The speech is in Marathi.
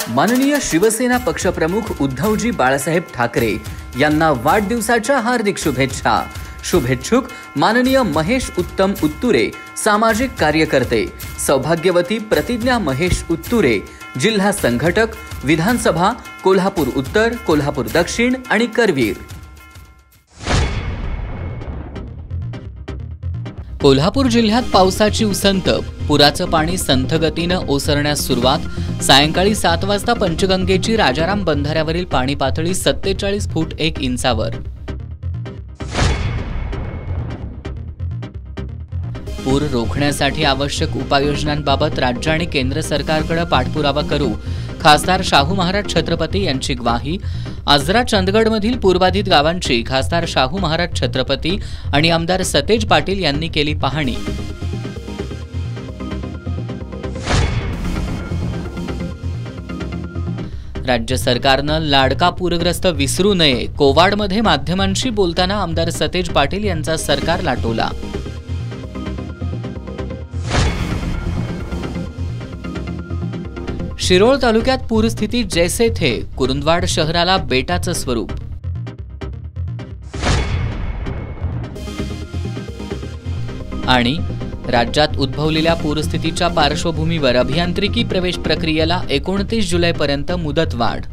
माननीय शिवसेना पक्षप्रमुख उद्धवजी बाळासाहेब ठाकरे यांना वाढदिवसाच्या हार्दिक शुभेच्छा। शुभेच्छुक माननीय महेश उत्तम उत्तुरे, सामाजिक कार्यकर्ते, सौभाग्यवती प्रतिज्ञा महेश उत्तुरे, जिल्हा संघटक, विधानसभा कोल्हापूर उत्तर, कोल्हापूर दक्षिण आणि करवीर। कोल्हापूर जिल्ह्यात पावसाची उसंत, पुराचं पाणी संथ गतीनं ओसरण्यास सुरुवात। सायंकाळी 7 वाजता पंचगंगेची राजाराम बंधाऱ्यावरील पाणी पातळी 47 फूट 1 इंचावर। पूर रोखण्यासाठी आवश्यक उपाययोजनांबाबत राज्य आणि केंद्र सरकारकडे पाठपुरावा करू, खासदार शाहू महाराज छत्रपती यांची ग्वाही। आजरा चंदगडमधील पूरबाधित गावांची खासदार शाहू महाराज छत्रपती आणि आमदार सतेज पाटील यांनी केली पाहणी। राज्य सरकारनं लाडका पूरग्रस्त विसरू नये, कोवाडमध्ये माध्यमांशी बोलताना आमदार सतेज पाटील यांचा सरकारला टोला। शिरोळ तालुक्यात पूरस्थिती जैसे थे, कुरुंदवाड शहराला बेटाचं स्वरूप। आणि राज्यात उद्भवलेल्या पूरस्थितीच्या पार्श्वभूमीवर अभियांत्रिकी प्रवेश प्रक्रियेला 29 जुलैपर्यंत मुदतवाढ।